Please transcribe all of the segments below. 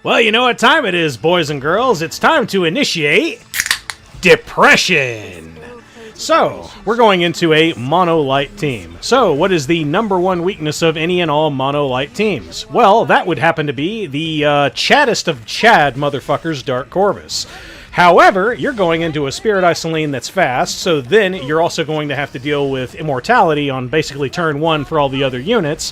Well, you know what time it is, boys and girls. It's time to initiate depression. So, we're going into a mono-light team. So, what is the #1 weakness of any and all mono-light teams? Well, that would happen to be the chaddest of Chad motherfuckers, Dark Corvus. However, you're going into a Spirit Eye Celine that's fast, so then you're also going to have to deal with immortality on basically turn 1 for all the other units.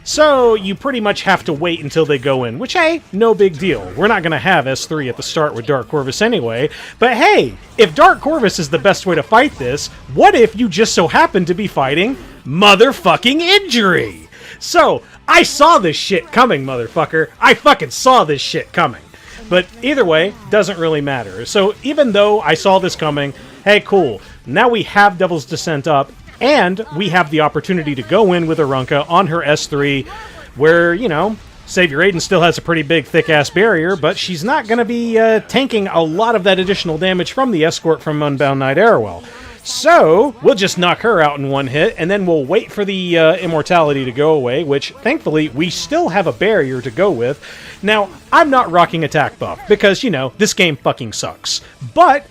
So you pretty much have to wait until they go in, which, hey, no big deal. We're not going to have S3 at the start with Dark Corvus anyway. But hey, if Dark Corvus is the best way to fight this, what if you just so happen to be fighting motherfucking injury? So, I saw this shit coming, motherfucker. I fucking saw this shit coming. But either way, doesn't really matter. So even though I saw this coming, hey, cool. Now we have Devil's Descent up, and we have the opportunity to go in with Arunka on her S3, where, you know, Savior Aiden still has a pretty big, thick-ass barrier, but she's not going to be tanking a lot of that additional damage from the escort from Unbound Knight Arowell. So, we'll just knock her out in one hit, and then we'll wait for the immortality to go away, which, thankfully, we still have a barrier to go with. Now, I'm not rocking attack buff, because, you know, this game fucking sucks. But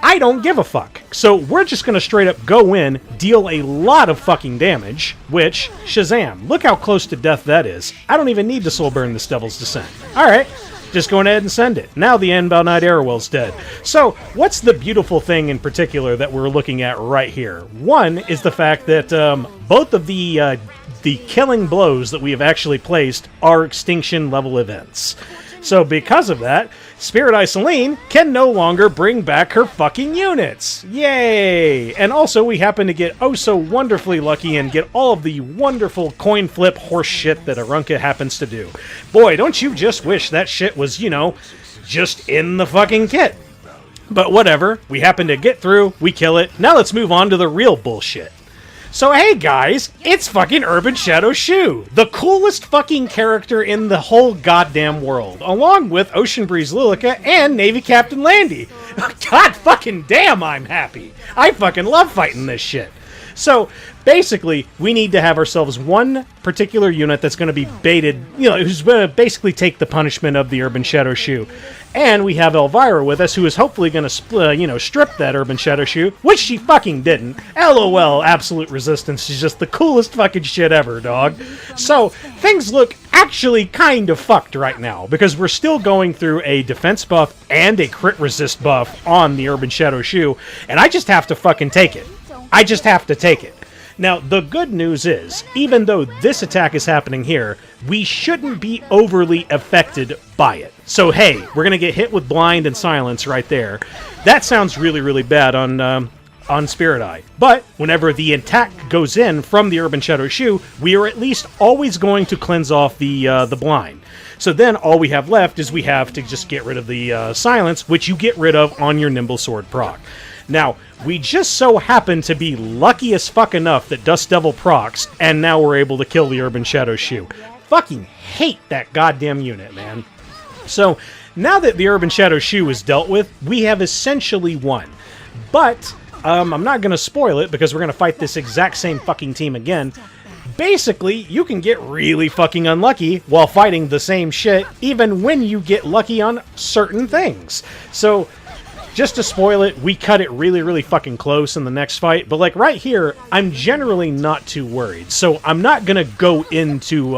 I don't give a fuck. So we're just going to straight up go in, deal a lot of fucking damage, which, Shazam, look how close to death that is. I don't even need to soul burn this Devil's Descent. Alright, just go ahead and send it. Now the Unbound Knight Arowell's dead. So, what's the beautiful thing in particular that we're looking at right here? One is the fact that both of the killing blows that we have actually placed are extinction level events. So because of that, Spirit Eye Celine can no longer bring back her fucking units. Yay! And also we happen to get oh so wonderfully lucky and get all of the wonderful coin flip horse shit that Arunka happens to do. Boy, don't you just wish that shit was, you know, just in the fucking kit. But whatever, we happen to get through, we kill it. Now let's move on to the real bullshit. So hey guys, it's fucking Urban Shadow Choux, the coolest fucking character in the whole goddamn world, along with Ocean Breeze Luluca and Navy Captain Landy. God fucking damn, I'm happy. I fucking love fighting this shit. So, basically, we need to have ourselves one particular unit that's going to be baited, you know, who's going to basically take the punishment of the Urban Shadow Choux. And we have Elvira with us, who is hopefully going to, strip that Urban Shadow Choux, which she fucking didn't. LOL, absolute resistance. She's just the coolest fucking shit ever, dog. So, things look actually kind of fucked right now, because we're still going through a defense buff and a crit resist buff on the Urban Shadow Choux, and I just have to fucking take it. I just have to take it. Now, the good news is, even though this attack is happening here, we shouldn't be overly affected by it. So, hey, we're going to get hit with Blind and Silence right there. That sounds really, really bad on Spirit Eye. But whenever the attack goes in from the Urban Shadow Choux, we are at least always going to cleanse off the Blind. So then all we have left is we have to just get rid of the Silence, which you get rid of on your Nimble Sword proc. Now, we just so happen to be lucky as fuck enough that Dust Devil procs, and now we're able to kill the Urban Shadow Choux. Fucking hate that goddamn unit, man. So, now that the Urban Shadow Choux is dealt with, we have essentially won. But, I'm not going to spoil it, because we're going to fight this exact same fucking team again. Basically, you can get really fucking unlucky while fighting the same shit, even when you get lucky on certain things. So, just to spoil it, we cut it really, really fucking close in the next fight. But, like, right here, I'm generally not too worried. So, I'm not going to go into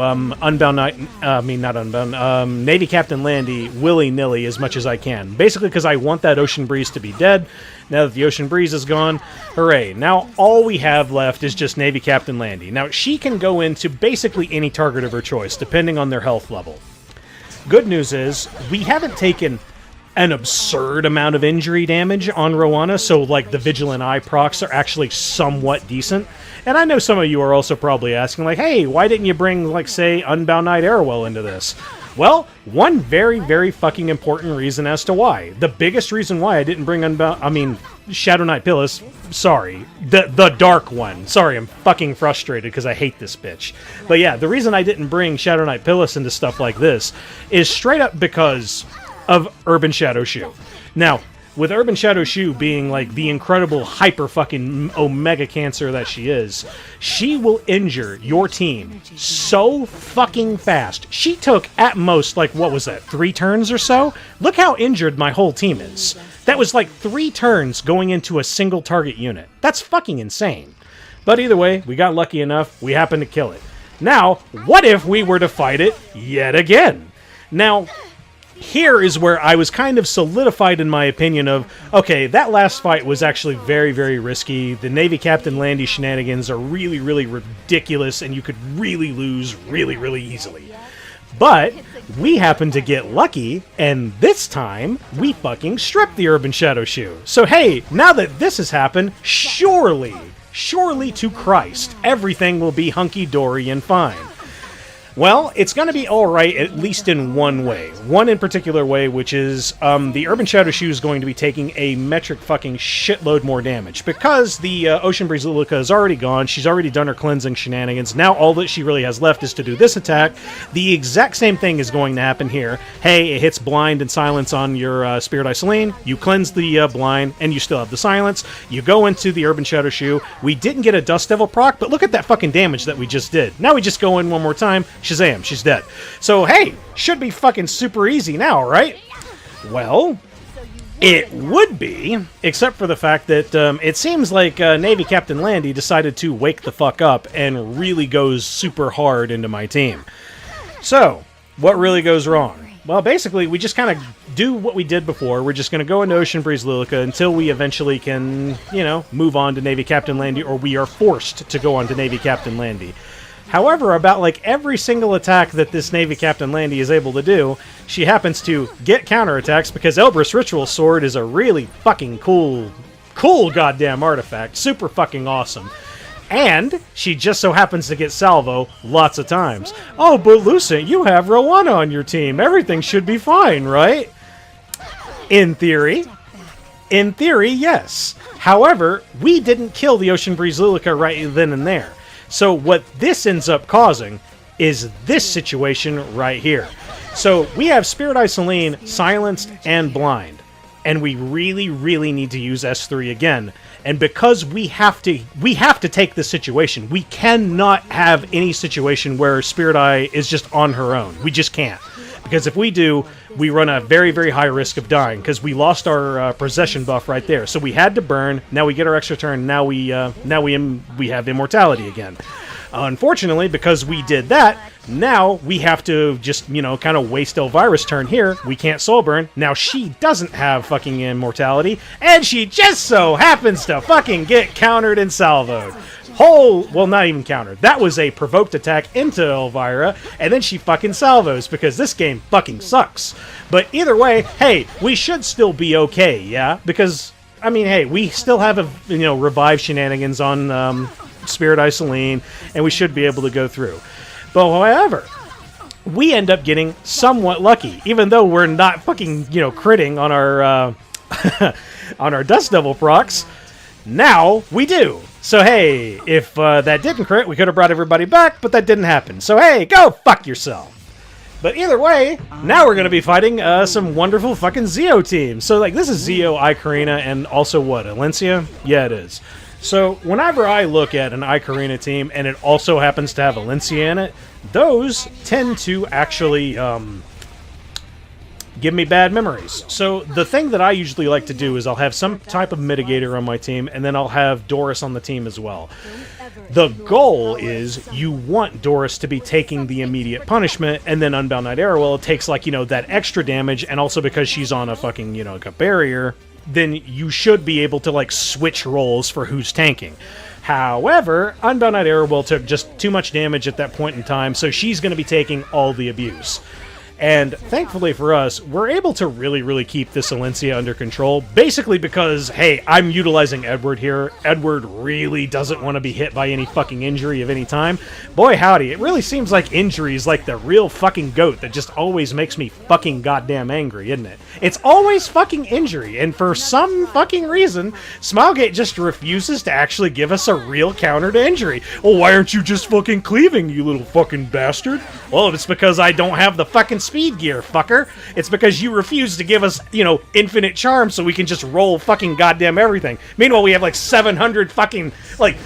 Navy Captain Landy willy-nilly as much as I can. Basically because I want that Ocean Breeze to be dead. Now that the Ocean Breeze is gone, hooray. Now, all we have left is just Navy Captain Landy. Now, she can go into basically any target of her choice, depending on their health level. Good news is, we haven't taken an absurd amount of injury damage on Roana, so like the Vigilant Eye procs are actually somewhat decent. And I know some of you are also probably asking, like, hey, why didn't you bring, like, say, Unbound Knight Arowell into this? Well, one very, very fucking important reason as to why. The biggest reason why I didn't bring Shadow Knight Pillis, sorry, the dark one. Sorry, I'm fucking frustrated because I hate this bitch. But yeah, the reason I didn't bring Shadow Knight Pillis into stuff like this is straight up because of Urban Shadow Choux. Now, with Urban Shadow Choux being like the incredible hyper fucking omega cancer that she is, she will injure your team so fucking fast. She took at most, like, what was that, 3 turns or so? Look how injured my whole team is. That was like 3 turns going into a single target unit. That's fucking insane. But either way, we got lucky enough, we happened to kill it. Now, what if we were to fight it yet again? Now, here is where I was kind of solidified in my opinion of, okay, that last fight was actually very, very risky. The Navy Captain Landy shenanigans are really, really ridiculous, and you could really lose really, really easily. But we happened to get lucky, and this time, we fucking stripped the Urban Shadow Choux. So hey, now that this has happened, surely to Christ, everything will be hunky-dory and fine. Well, it's going to be alright, at least in one way. One in particular way, which is the Urban Shadow Choux is going to be taking a metric fucking shitload more damage. Because the Ocean Breeze Luluca is already gone, she's already done her cleansing shenanigans, now all that she really has left is to do this attack. The exact same thing is going to happen here. Hey, it hits blind and silence on your Spirit Eye Celine, you cleanse the blind, and you still have the silence. You go into the Urban Shadow Choux. We didn't get a Dust Devil proc, but look at that fucking damage that we just did. Now we just go in one more time, Shazam, she's dead. So, hey, should be fucking super easy now, right? Well, it would be, except for the fact that it seems like Navy Captain Landy decided to wake the fuck up and really goes super hard into my team. So, what really goes wrong? Well, basically, we just kind of do what we did before. We're just going to go into Ocean Breeze Luluca until we eventually can, you know, move on to Navy Captain Landy, or we are forced to go on to Navy Captain Landy. However, about like every single attack that this Navy Captain Landy is able to do, she happens to get counterattacks because Elbrus Ritual Sword is a really fucking cool goddamn artifact. Super fucking awesome. And she just so happens to get salvo lots of times. Oh, but Lucent, you have Roana on your team. Everything should be fine, right? In theory. In theory, yes. However, we didn't kill the Ocean Breeze Luluca right then and there. So what this ends up causing is this situation right here. So we have Spirit Eye Celine silenced and blind. And we really, really need to use S3 again. And because we have to take this situation. We cannot have any situation where Spirit Eye is just on her own. We just can't. Because if we do, we run a very, very high risk of dying, because we lost our possession buff right there. So we had to burn, now we get our extra turn, now we have immortality again. Unfortunately, because we did that, now we have to just, you know, kind of waste Elvira's turn here. We can't soul burn. Now she doesn't have fucking immortality, and she just so happens to fucking get countered and salvoed. Well, not even countered. That was a provoked attack into Elvira, and then she fucking salvos, because this game fucking sucks. But either way, hey, we should still be okay, yeah? Because, I mean, hey, we still have revive shenanigans on Spirit Eye Celine, and we should be able to go through. But however, we end up getting somewhat lucky, even though we're not fucking, critting on our on our Dust Devil procs. Now we do. So hey, if that didn't crit, we could have brought everybody back, but that didn't happen. So hey, go fuck yourself. But either way, now we're going to be fighting some wonderful fucking Zeo teams. So like, this is Zeo, ae-KARINA, and also what, Alencia? Yeah, it is. So whenever I look at an ae-KARINA team, and it also happens to have Alencia in it, those tend to actually give me bad memories. So the thing that I usually like to do is I'll have some type of mitigator on my team, and then I'll have Doris on the team as well. The goal is you want Doris to be taking the immediate punishment, and then Unbound Knight Arowell takes, like, that extra damage, and also because she's on a fucking, like a barrier, then you should be able to, like, switch roles for who's tanking. However, Unbound Knight Arowell took just too much damage at that point in time, so she's going to be taking all the abuse. And thankfully for us, we're able to really, really keep this Alencia under control, basically because, hey, I'm utilizing Edward here. Edward really doesn't want to be hit by any fucking injury of any time. Boy howdy, it really seems like injury is like the real fucking goat that just always makes me fucking goddamn angry, isn't it? It's always fucking injury, and for some fucking reason, Smilegate just refuses to actually give us a real counter to injury. Well, why aren't you just fucking cleaving, you little fucking bastard? Well, it's because I don't have the fucking speed gear, fucker. It's because you refuse to give us, you know, infinite charm so we can just roll fucking goddamn everything. Meanwhile, we have like 700 fucking, like,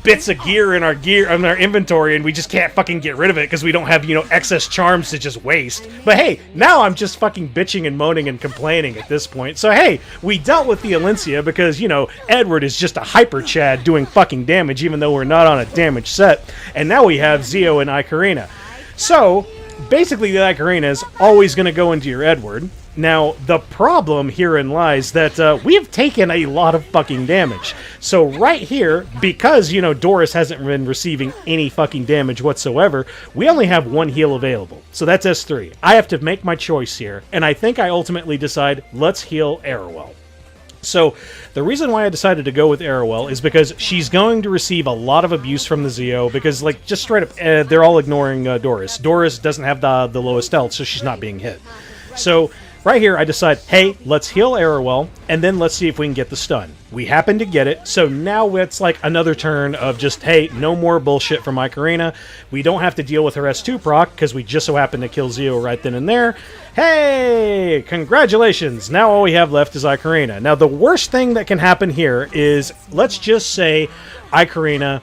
bits of gear in our inventory, and we just can't fucking get rid of it because we don't have, you know, excess charms to just waste. But hey, now I'm just fucking bitching and moaning and complaining at this point. So hey, we dealt with the Alencia because, you know, Edward is just a hyper Chad doing fucking damage even though we're not on a damage set. And now we have Zio and ae-KARINA. So basically the ae-KARINA is always going to go into your Edward. Now, the problem herein lies that we have taken a lot of fucking damage. So right here, because, you know, Doris hasn't been receiving any fucking damage whatsoever, we only have one heal available. So that's S3. I have to make my choice here, and I think I ultimately decide, let's heal Arowell. So, the reason why I decided to go with Arowell is because she's going to receive a lot of abuse from the Zio, because, like, just straight up, they're all ignoring Doris. Doris doesn't have the lowest health, so she's not being hit. So, right here, I decide, hey, let's heal Arowell, and then let's see if we can get the stun. We happen to get it, so now it's like another turn of just, hey, no more bullshit from ae-KARINA. We don't have to deal with her S2 proc, because we just so happen to kill Zio right then and there. Hey, congratulations! Now all we have left is ae-KARINA. Now, the worst thing that can happen here is, let's just say ae-KARINA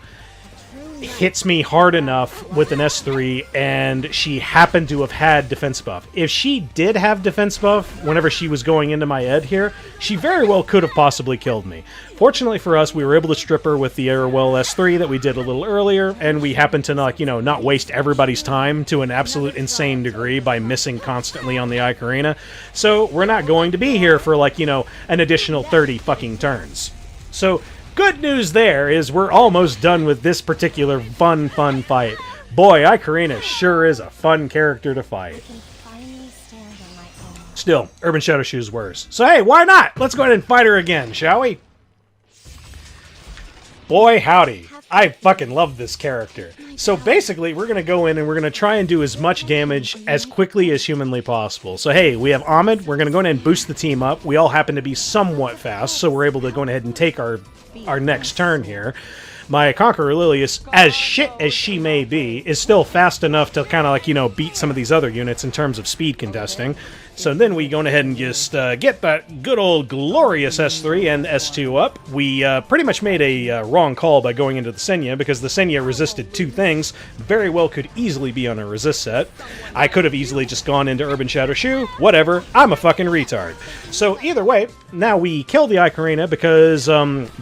hits me hard enough with an S3 and she happened to have had defense buff. If she did have defense buff whenever she was going into my Ed here, she very well could have possibly killed me. Fortunately for us, we were able to strip her with the Arowell S3 that we did a little earlier, and we happened to not, you know, not waste everybody's time to an absolute insane degree by missing constantly on the ae-KARINA. So we're not going to be here for, like, you know, an additional 30 fucking turns. So good news there is we're almost done with this particular fun fight. Boy, ae-KARINA sure is a fun character to fight. Still, Urban Shadow Shoes worse. So hey, why not? Let's go ahead and fight her again, shall we? Boy, howdy. I fucking love this character. So basically, we're going to go in and we're going to try and do as much damage as quickly as humanly possible. So hey, we have Ahmed. We're going to go in and boost the team up. We all happen to be somewhat fast, so we're able to go ahead and take our next turn here. My Conqueror Lilias, as shit as she may be, is still fast enough to kind of, like, you know, beat some of these other units in terms of speed contesting. So then we go ahead and just get that good old glorious S3 and S2 up. We pretty much made a wrong call by going into the Senya, because the Senya resisted two things. Very well could easily be on a resist set. I could have easily just gone into Urban Shadow Shoe. Whatever. I'm a fucking retard. So either way, now we kill the ae-KARINA because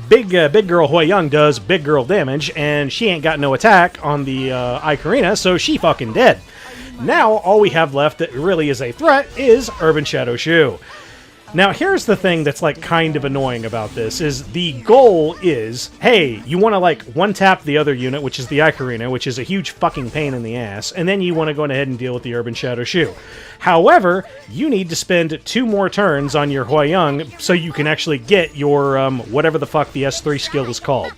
big girl Hwayoung does big girl damage, and she ain't got no attack on the ae-KARINA, so she fucking dead. Now, all we have left that really is a threat is Urban Shadow Shoe. Now, here's the thing that's, like, kind of annoying about this, is the goal is, hey, you want to, like, one-tap the other unit, which is the ae-KARINA, which is a huge fucking pain in the ass, and then you want to go ahead and deal with the Urban Shadow Shoe. However, you need to spend 2 more turns on your Hwayoung so you can actually get your, whatever the fuck the S3 skill is called.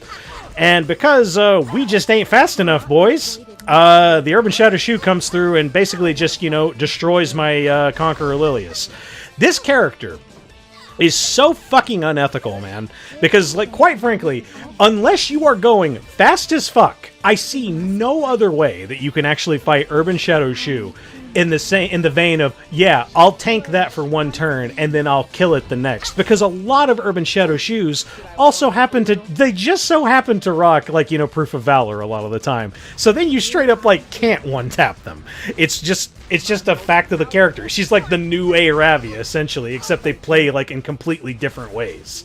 And because we just ain't fast enough, boys, the Urban Shadow Shoe comes through and basically just, you know, destroys my Conqueror Lilias. This character is so fucking unethical, man. Because, like, quite frankly, unless you are going fast as fuck, I see no other way that you can actually fight Urban Shadow Shoe in the vein of, yeah, I'll tank that for 1 turn and then I'll kill it the next. Because a lot of Urban Shadow Shoes also they just so happen to rock, like, you know, Proof of Valor a lot of the time. So then you straight up, like, can't one-tap them. It's just a fact of the character. She's like the new Ravia, essentially, except they play, like, in completely different ways.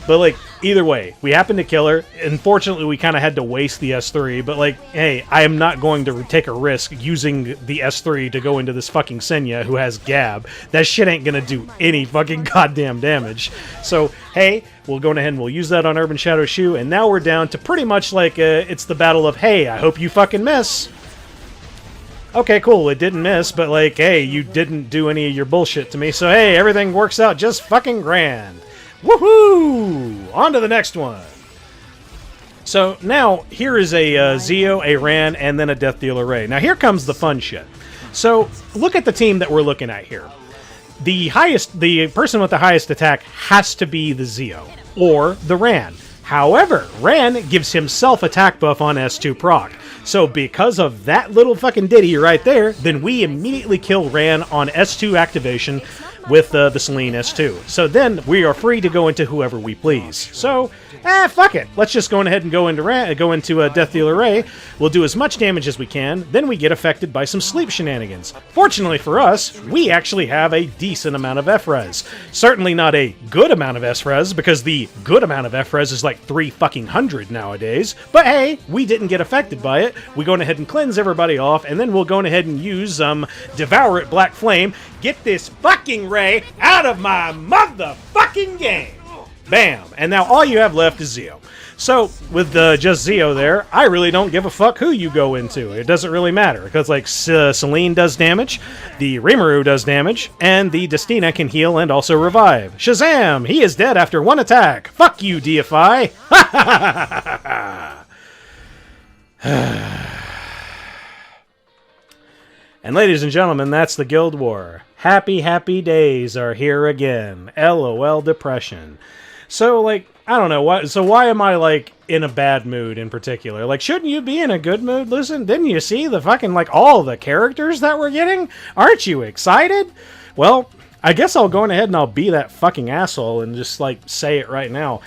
But, like, either way, we happened to kill her. Unfortunately, we kind of had to waste the S3, but, like, hey, I am not going to take a risk using the S3 to go into this fucking Senya who has Gab. That shit ain't gonna do any fucking goddamn damage. So, hey, we'll go ahead and we'll use that on Urban Shadow Shoe, and now we're down to pretty much like, it's the battle of, hey, I hope you fucking miss. Okay, cool, it didn't miss, but, like, hey, you didn't do any of your bullshit to me, so, hey, everything works out just fucking grand. Woohoo! On to the next one. So now, here is a Zio, a Ran, and then a Death Dealer Ray. Now here comes the fun shit. So, look at the team that we're looking at here. The person with the highest attack has to be the Zio, or the Ran. However, Ran gives himself attack buff on S2 proc. So because of that little fucking ditty right there, then we immediately kill Ran on S2 activation with the Celine S2. So then we are free to go into whoever we please. So, fuck it. Let's just go ahead and go into Death Dealer Ray. We'll do as much damage as we can, then we get affected by some sleep shenanigans. Fortunately for us, we actually have a decent amount of F-Res. Certainly not a good amount of S-Res, because the good amount of F-Res is like 300 nowadays. But hey, we didn't get affected by it. We go ahead and cleanse everybody off, and then we'll go ahead and use Devour It Black Flame. Get this fucking Ray out of my motherfucking game! Bam! And now all you have left is Zio. So, with just Zio there, I really don't give a fuck who you go into. It doesn't really matter, because, like, Celine does damage, the Rimuru does damage, and the Destina can heal and also revive. Shazam! He is dead after one attack! Fuck you, Deify! Ha ha ha ha ha! And ladies and gentlemen, that's the Guild War. Happy, happy days are here again. LOL depression. So, like, I don't know, why am I, like, in a bad mood in particular? Like, shouldn't you be in a good mood? Listen, didn't you see the fucking, like, all the characters that we're getting? Aren't you excited? Well, I guess I'll go ahead and I'll be that fucking asshole and just, like, say it right now.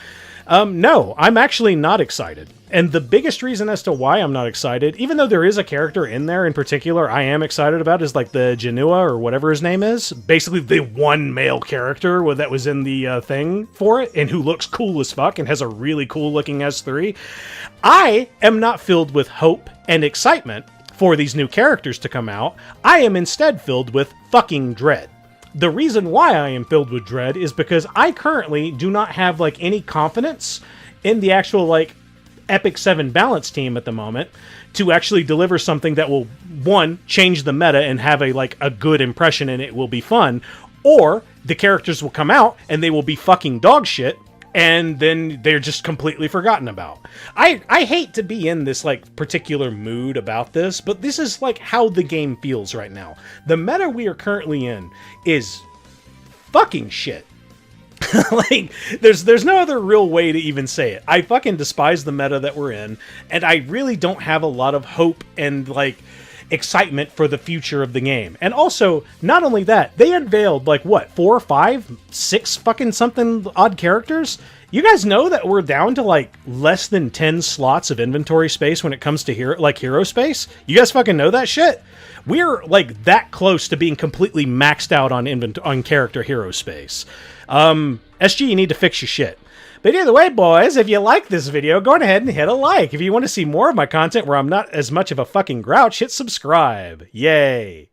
No, I'm actually not excited. And the biggest reason as to why I'm not excited, even though there is a character in there in particular I am excited about, is like the Genua or whatever his name is. Basically the one male character that was in the thing for it and who looks cool as fuck and has a really cool looking S3. I am not filled with hope and excitement for these new characters to come out. I am instead filled with fucking dread. The reason why I am filled with dread is because I currently do not have, like, any confidence in the actual, like, Epic 7 balance team at the moment to actually deliver something that will, one, change the meta and have a good impression and it will be fun, or the characters will come out and they will be fucking dog shit and then they're just completely forgotten about. I hate to be in this, like, particular mood about this, but this is, like, how the game feels right now. The meta we are currently in is fucking shit. Like, there's no other real way to even say it. I fucking despise the meta that we're in, and I really don't have a lot of hope and, like, excitement for the future of the game. And also, not only that, they unveiled, like, what, 4, 5, 6 fucking something odd characters? You guys know that we're down to, like, less than 10 slots of inventory space when it comes to hero space? You guys fucking know that shit? We're, like, that close to being completely maxed out on character hero space. SG, you need to fix your shit. But either way, boys, if you like this video, go ahead and hit a like. If you want to see more of my content where I'm not as much of a fucking grouch, hit subscribe. Yay.